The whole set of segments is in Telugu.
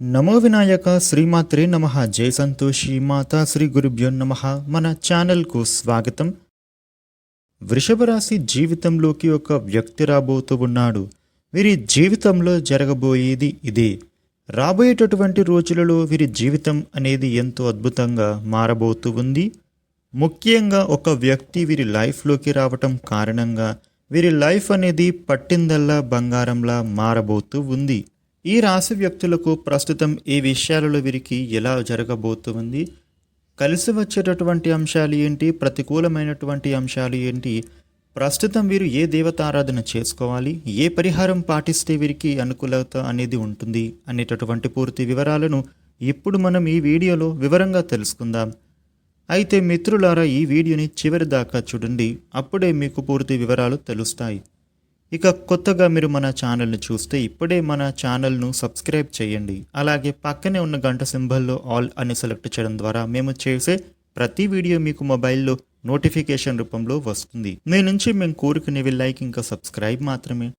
నమో వినాయక శ్రీమాత్రే నమః. జై సంతోషి మాతా శ్రీ గురుభ్యో నమః. మన ఛానల్కు స్వాగతం. వృషభ రాశి జీవితంలోకి ఒక వ్యక్తి రాబోతూ ఉన్నాడు. వీరి జీవితంలో జరగబోయేది ఇదే. రాబోయేటటువంటి రోజులలో వీరి జీవితం అనేది ఎంతో అద్భుతంగా మారబోతూ ఉంది. ముఖ్యంగా ఒక వ్యక్తి వీరి లైఫ్లోకి రావటం కారణంగా వీరి లైఫ్ అనేది పట్టిందల్లా బంగారంలా మారబోతూ ఉంది. ఈ రాశి వ్యక్తులకు ప్రస్తుతం ఈ విషయాలలో వీరికి ఎలా జరగబోతుంది, కలిసి వచ్చేటటువంటి అంశాలు ఏంటి, ప్రతికూలమైనటువంటి అంశాలు ఏంటి, ప్రస్తుతం వీరు ఏ దేవతారాధన చేసుకోవాలి, ఏ పరిహారం పాటిస్తే వీరికి అనుకూలత అనేది ఉంటుంది అనేటటువంటి పూర్తి వివరాలను ఇప్పుడు మనం ఈ వీడియోలో వివరంగా తెలుసుకుందాం. అయితే మిత్రులారా, ఈ వీడియోని చివరి దాకా చూడండి, అప్పుడే మీకు పూర్తి వివరాలు తెలుస్తాయి. ఇక కొత్తగా మీరు మన ఛానల్ని చూస్తే ఇప్పుడే మన ఛానల్ను సబ్స్క్రైబ్ చేయండి. అలాగే పక్కనే ఉన్న గంట సింబల్లో ఆల్ అని సెలెక్ట్ చేయడం ద్వారా మేము చేసే ప్రతి వీడియో మీకు మొబైల్లో నోటిఫికేషన్ రూపంలో వస్తుంది. మీ నుంచి మేము కోరుకునేవి లైక్ ఇంకా సబ్స్క్రైబ్ మాత్రమే.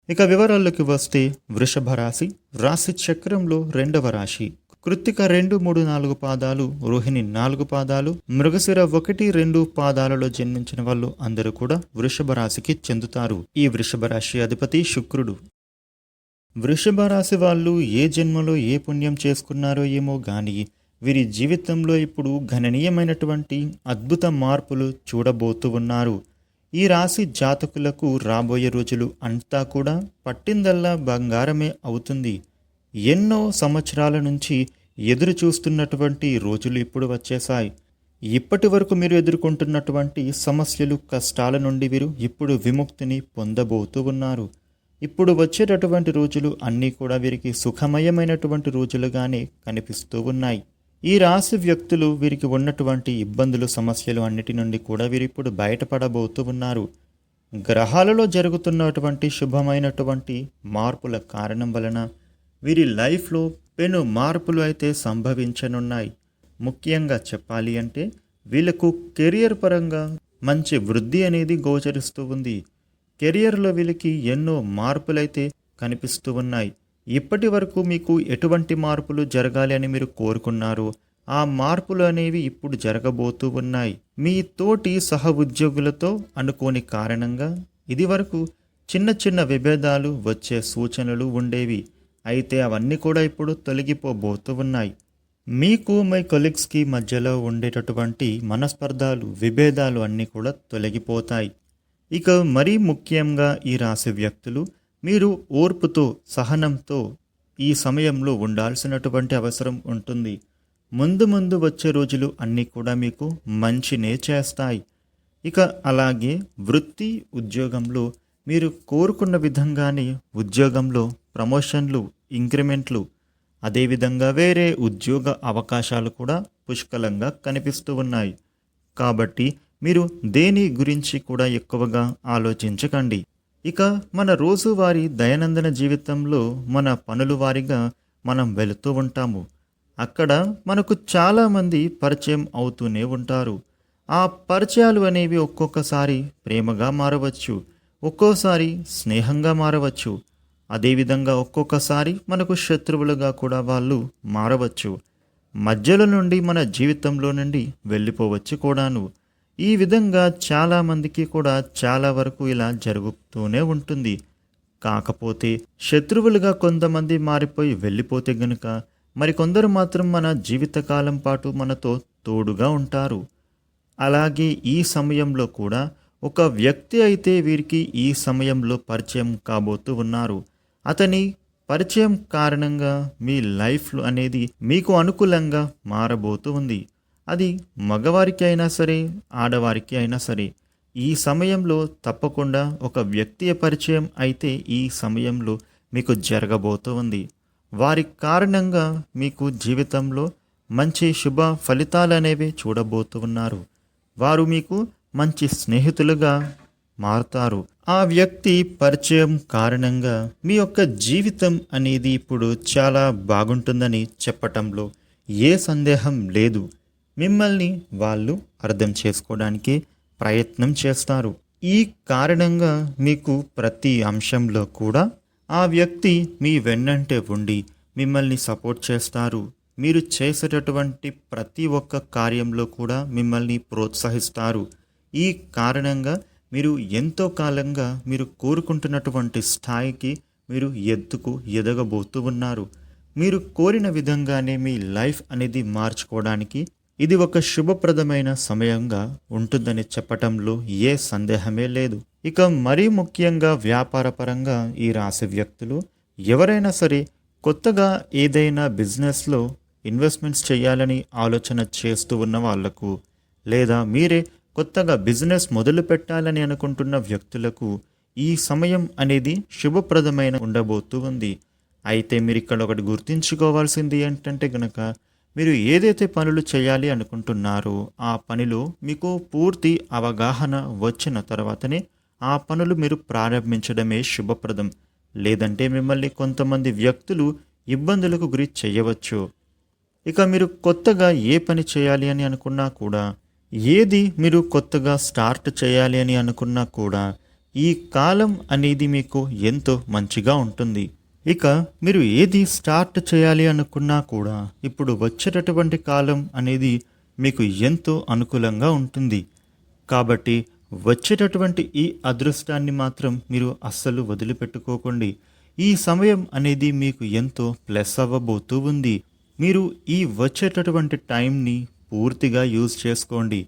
ఇక వివరాల్లోకి వస్తే, వృషభ రాశి రాశి చక్రంలో రెండవ రాశి. కృత్తిక 2, 3, 4 పాదాలు, రోహిణి 4 పాదాలు, మృగశిర 1, 2 పాదాలలో జన్మించిన వాళ్ళు అందరూ కూడా వృషభ రాశికి చెందుతారు. ఈ వృషభ రాశి అధిపతి శుక్రుడు. వృషభ రాశి వాళ్ళు ఏ జన్మలో ఏ పుణ్యం చేసుకున్నారో ఏమో గాని వీరి జీవితంలో ఇప్పుడు గణనీయమైనటువంటి అద్భుత మార్పులు చూడబోతూ ఉన్నారు. ఈ రాశి జాతకులకు రాబోయే రోజులు అంతా కూడా పట్టిందల్లా బంగారమే అవుతుంది. ఎన్నో సంవత్సరాల నుంచి ఎదురు చూస్తున్నటువంటి రోజులు ఇప్పుడు వచ్చేశాయి. ఇప్పటి వరకు మీరు ఎదుర్కొంటున్నటువంటి సమస్యలు, కష్టాల నుండి వీరు ఇప్పుడు విముక్తిని పొందబోతూ ఉన్నారు. ఇప్పుడు వచ్చేటటువంటి రోజులు అన్నీ కూడా వీరికి సుఖమయమైనటువంటి రోజులుగానే కనిపిస్తూ ఉన్నాయి. ఈ రాశి వ్యక్తులు వీరికి ఉన్నటువంటి ఇబ్బందులు, సమస్యలు అన్నిటి నుండి కూడా వీరు ఇప్పుడు బయటపడబోతూ ఉన్నారు. గ్రహాలలో జరుగుతున్నటువంటి శుభమైనటువంటి మార్పుల కారణం వలన వీరి లైఫ్లో పెను మార్పులు అయితే సంభవించనున్నాయి. ముఖ్యంగా చెప్పాలి అంటే వీళ్ళకు కెరియర్ పరంగా మంచి వృద్ధి అనేది గోచరిస్తూ ఉంది. కెరియర్లో వీళ్ళకి ఎన్నో మార్పులైతే కనిపిస్తూ ఉన్నాయి. ఇప్పటి వరకు మీకు ఎటువంటి మార్పులు జరగాలి అని మీరు కోరుకున్నారో ఆ మార్పులు అనేవి ఇప్పుడు జరగబోతూ ఉన్నాయి. మీ తోటి సహ ఉద్యోగులతో అనుకోని కారణంగా ఇది వరకు చిన్న చిన్న విభేదాలు వచ్చే సూచనలు ఉండేవి. అయితే అవన్నీ కూడా ఇప్పుడు తొలగిపోబోతూ ఉన్నాయి. మీకు మీ కొలీగ్స్కి మధ్యలో ఉండేటటువంటి మనస్పర్ధాలు, విభేదాలు అన్నీ కూడా తొలగిపోతాయి. ఇక మరీ ముఖ్యంగా ఈ రాశి వ్యక్తులు మీరు ఓర్పుతో, సహనంతో ఈ సమయంలో ఉండాల్సినటువంటి అవసరం ఉంటుంది. ముందు ముందు వచ్చే రోజులు అన్నీ కూడా మీకు మంచినే చేస్తాయి. ఇక అలాగే వృత్తి, ఉద్యోగంలో మీరు కోరుకున్న విధంగానే ఉద్యోగంలో ప్రమోషన్లు, ఇంక్రిమెంట్లు, అదేవిధంగా వేరే ఉద్యోగ అవకాశాలు కూడా పుష్కలంగా కనిపిస్తూ ఉన్నాయి. కాబట్టి మీరు దేని గురించి కూడా ఎక్కువగా ఆలోచించకండి. ఇక మన రోజువారీ దైనందిన జీవితంలో మన పనుల వారీగా మనం వెళుతూ ఉంటాము. అక్కడ మనకు చాలామంది పరిచయం అవుతూనే ఉంటారు. ఆ పరిచయాలు అనేవి ఒక్కొక్కసారి ప్రేమగా మారవచ్చు, ఒక్కోసారి స్నేహంగా మారవచ్చు, అదేవిధంగా ఒక్కొక్కసారి మనకు శత్రువులుగా కూడా వాళ్ళు మారవచ్చు. మధ్యలో నుండి మన జీవితంలో నుండి వెళ్ళిపోవచ్చు కూడాను. ఈ విధంగా చాలామందికి కూడా చాలా వరకు ఇలా జరుగుతూనే ఉంటుంది. కాకపోతే శత్రువులుగా కొంతమంది మారిపోయి వెళ్ళిపోతే గనుక మరికొందరు మాత్రం మన జీవితకాలం పాటు మనతో తోడుగా ఉంటారు. అలాగే ఈ సమయంలో కూడా ఒక వ్యక్తి అయితే వీరికి ఈ సమయంలో పరిచయం కాబోతూ ఉన్నారు. అతని పరిచయం కారణంగా మీ లైఫ్ అనేది మీకు అనుకూలంగా మారబోతూ ఉంది. అది మగవారికి అయినా సరే, ఆడవారికి అయినా సరే. ఈ సమయంలో తప్పకుండా ఒక వ్యక్తి పరిచయం అయితే ఈ సమయంలో మీకు జరగబోతూ ఉంది. వారి కారణంగా మీకు జీవితంలో మంచి శుభ ఫలితాలు అనేవి చూడబోతూ ఉన్నారు. వారు మీకు మంచి స్నేహితులుగా మారుతారు. ఆ వ్యక్తి పరిచయం కారణంగా మీ యొక్క జీవితం అనేది ఇప్పుడు చాలా బాగుంటుందని చెప్పటంలో ఏ సందేహం లేదు. మిమ్మల్ని వాళ్ళు అర్థం చేసుకోవడానికి ప్రయత్నం చేస్తారు. ఈ కారణంగా మీకు ప్రతి అంశంలో కూడా ఆ వ్యక్తి మీ వెన్నంటే ఉండి మిమ్మల్ని సపోర్ట్ చేస్తారు. మీరు చేసేటటువంటి ప్రతి ఒక్క కార్యంలో కూడా మిమ్మల్ని ప్రోత్సహిస్తారు. ఈ కారణంగా మీరు ఎంతో కాలంగా మీరు కోరుకుంటున్నటువంటి స్థాయికి మీరు ఎదగబోతూ ఉన్నారు. మీరు కోరిన విధంగానే మీ లైఫ్ అనేది మార్చుకోవడానికి ఇది ఒక శుభప్రదమైన సమయంగా ఉంటుందని చెప్పటంలో ఏ సందేహమే లేదు. ఇక మరీ ముఖ్యంగా వ్యాపారపరంగా ఈ రాశి వ్యక్తులు ఎవరైనా సరే కొత్తగా ఏదైనా బిజినెస్లో ఇన్వెస్ట్మెంట్స్ చేయాలని ఆలోచన చేస్తూ ఉన్న వాళ్లకు, లేదా మీరే కొత్తగా బిజినెస్ మొదలు పెట్టాలని అనుకుంటున్న వ్యక్తులకు ఈ సమయం అనేది శుభప్రదమైన ఉండబోతూ ఉంది. అయితే మీరు ఇక్కడ ఒకటి గుర్తుంచుకోవాల్సింది ఏంటంటే గనక, మీరు ఏదైతే పనులు చేయాలి అనుకుంటున్నారో ఆ పనిలో మీకు పూర్తి అవగాహన వచ్చిన తర్వాతనే ఆ పనులు మీరు ప్రారంభించడమే శుభప్రదం. లేదంటే మిమ్మల్ని కొంతమంది వ్యక్తులు ఇబ్బందులకు గురి చేయవచ్చు. ఇక మీరు కొత్తగా ఏ పని చేయాలి అని అనుకున్నా కూడా, ఏది మీరు కొత్తగా స్టార్ట్ చేయాలి అని అనుకున్నా కూడా ఈ కాలం అనేది మీకు ఎంతో మంచిగా ఉంటుంది. ఇక మీరు ఏది స్టార్ట్ చేయాలి అనుకున్నా కూడా ఇప్పుడు వచ్చేటటువంటి కాలం అనేది మీకు ఎంతో అనుకూలంగా ఉంటుంది. కాబట్టి వచ్చేటటువంటి ఈ అదృష్టాన్ని మాత్రం మీరు అస్సలు వదిలిపెట్టుకోకండి. ఈ సమయం అనేది మీకు ఎంతో ప్లస్ అవ్వబోతూ ఉంది. మీరు ఈ వచ్చేటటువంటి టైంని పూర్తిగా యూజ్ చేసుకోండి.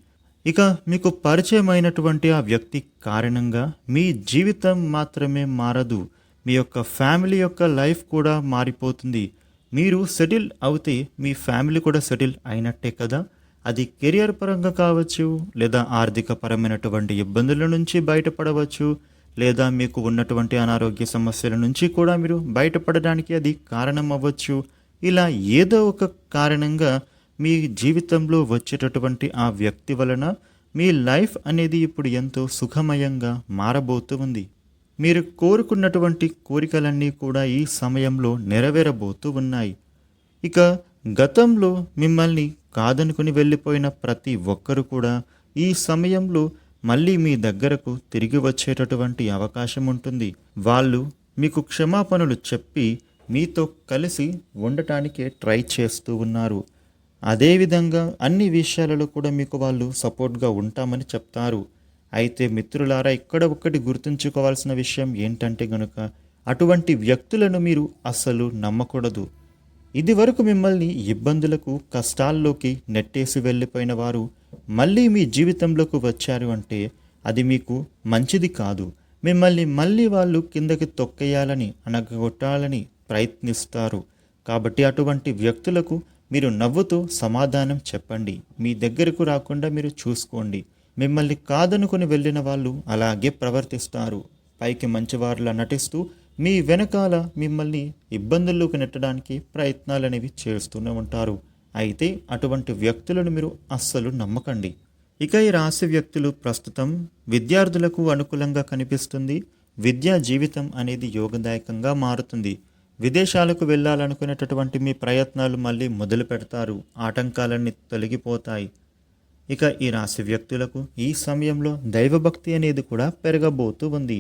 ఇక మీకు పరిచయమైనటువంటి ఆ వ్యక్తి కారణంగా మీ జీవితం మాత్రమే మారదు, మీ యొక్క ఫ్యామిలీ యొక్క లైఫ్ కూడా మారిపోతుంది. మీరు సెటిల్ అవుతే మీ ఫ్యామిలీ కూడా సెటిల్ అయినట్టే కదా. అది కెరియర్ పరంగా కావచ్చు, లేదా ఆర్థిక పరమైనటువంటి ఇబ్బందుల నుంచి బయటపడవచ్చు, లేదా మీకు ఉన్నటువంటి అనారోగ్య సమస్యల నుంచి కూడా మీరు బయటపడడానికి అది కారణం అవ్వచ్చు. ఇలా ఏదో ఒక కారణంగా మీ జీవితంలో వచ్చేటటువంటి ఆ వ్యక్తి వలన మీ లైఫ్ అనేది ఇప్పుడు ఎంతో సుఖమయంగా మారబోతూ ఉంది. మీరు కోరుకున్నటువంటి కోరికలన్నీ కూడా ఈ సమయంలో నెరవేరబోతూ ఉన్నాయి. ఇక గతంలో మిమ్మల్ని కాదనుకుని వెళ్ళిపోయిన ప్రతి ఒక్కరు కూడా ఈ సమయంలో మళ్ళీ మీ దగ్గరకు తిరిగి వచ్చేటటువంటి అవకాశం ఉంటుంది. వాళ్ళు మీకు క్షమాపణలు చెప్పి మీతో కలిసి ఉండటానికే ట్రై చేస్తూ ఉన్నారు. అదేవిధంగా అన్ని విషయాలలో కూడా మీకు వాళ్ళు సపోర్ట్గా ఉంటామని చెప్తారు. అయితే మిత్రులారా, ఇక్కడ ఒకటి గుర్తుంచుకోవాల్సిన విషయం ఏంటంటే గనుక, అటువంటి వ్యక్తులను మీరు అస్సలు నమ్మకూడదు. ఇది వరకు మిమ్మల్ని ఇబ్బందులకు కష్టాల్లోకి నెట్టేసి వెళ్ళిపోయిన వారు మళ్ళీ మీ జీవితంలోకి వచ్చారు అంటే అది మీకు మంచిది కాదు. మిమ్మల్ని మళ్ళీ వాళ్ళు కిందకి తొక్కేయాలని, అనగొట్టాలని ప్రయత్నిస్తారు. కాబట్టి అటువంటి వ్యక్తులకు మీరు నవ్వుతూ సమాధానం చెప్పండి. మీ దగ్గరకు రాకుండా మీరు చూసుకోండి. మిమ్మల్ని కాదనుకుని వెళ్ళిన వాళ్ళు అలాగే ప్రవర్తిస్తారు. పైకి మంచివారిలా నటిస్తూ మీ వెనకాల మిమ్మల్ని ఇబ్బందుల్లోకి నెట్టడానికి ప్రయత్నాలు అనేవి చేస్తూనే ఉంటారు. అయితే అటువంటి వ్యక్తులను మీరు అస్సలు నమ్మకండి. ఇక ఈ రాశి వ్యక్తులు ప్రస్తుతం విద్యార్థులకు అనుకూలంగా కనిపిస్తుంది. విద్యా జీవితం అనేది యోగదాయకంగా మారుతుంది. విదేశాలకు వెళ్ళాలనుకునేటటువంటి మీ ప్రయత్నాలు మళ్ళీ మొదలు పెడతారు. ఆటంకాలన్నీ తొలగిపోతాయి. ఇక ఈ రాశి వ్యక్తులకు ఈ సమయంలో దైవభక్తి అనేది కూడా పెరగబోతూ ఉంది.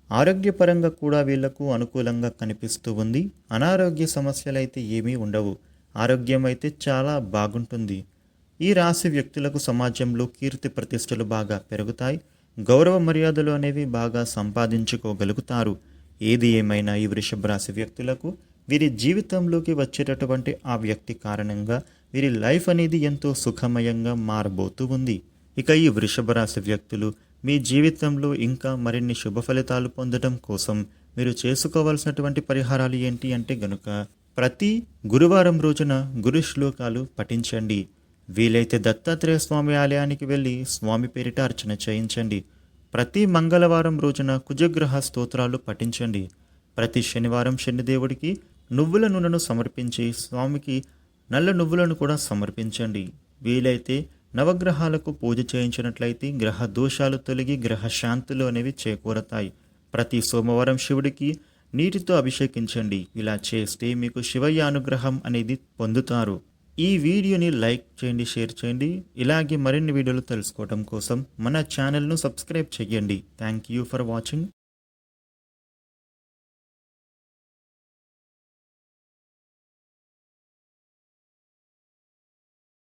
ఆరోగ్యపరంగా కూడా వీళ్లకు అనుకూలంగా కనిపిస్తూ ఉంది. అనారోగ్య సమస్యలు అయితే ఏమీ ఉండవు. ఆరోగ్యం అయితే చాలా బాగుంటుంది. ఈ రాశి వ్యక్తులకు సమాజంలో కీర్తి ప్రతిష్టలు బాగా పెరుగుతాయి. గౌరవ మర్యాదలు అనేవి బాగా సంపాదించుకోగలుగుతారు. ఏది ఏమైనా ఈ వృషభ రాశి వ్యక్తులకు వీరి జీవితంలోకి వచ్చేటటువంటి ఆ వ్యక్తి కారణంగా వీరి లైఫ్ అనేది ఎంతో సుఖమయంగా మారబోతూ ఉంది. ఇక ఈ వృషభ రాశి వ్యక్తులు మీ జీవితంలో ఇంకా మరిన్ని శుభ ఫలితాలు పొందడం కోసం మీరు చేసుకోవాల్సినటువంటి పరిహారాలు ఏంటి అంటే గనుక, ప్రతి గురువారం రోజున గురు శ్లోకాలు పఠించండి. వీలైతే దత్తాత్రేయ స్వామి ఆలయానికి వెళ్ళి స్వామి పేరిట అర్చన చేయించండి. ప్రతి మంగళవారం రోజున కుజగ్రహ స్తోత్రాలు పఠించండి. ప్రతి శనివారం శనిదేవుడికి నువ్వుల నూనెను సమర్పించి స్వామికి నల్ల నువ్వులను కూడా సమర్పించండి. వీలైతే నవగ్రహాలకు పూజ చేయించినట్లయితే గ్రహ దోషాలు తొలగి గ్రహ శాంతులు అనేవి చేకూరతాయి. ప్రతి సోమవారం శివుడికి నీటితో అభిషేకించండి. ఇలా చేస్తే మీకు శివయ్య అనుగ్రహం అనేది పొందుతారు. ఈ వీడియోని లైక్ చేయండి, షేర్ చేయండి. ఇలాగే మరిన్ని వీడియోలు తెలుసుకోవడం కోసం మన ఛానల్ను సబ్స్క్రైబ్ చేయండి. Thank you for watching.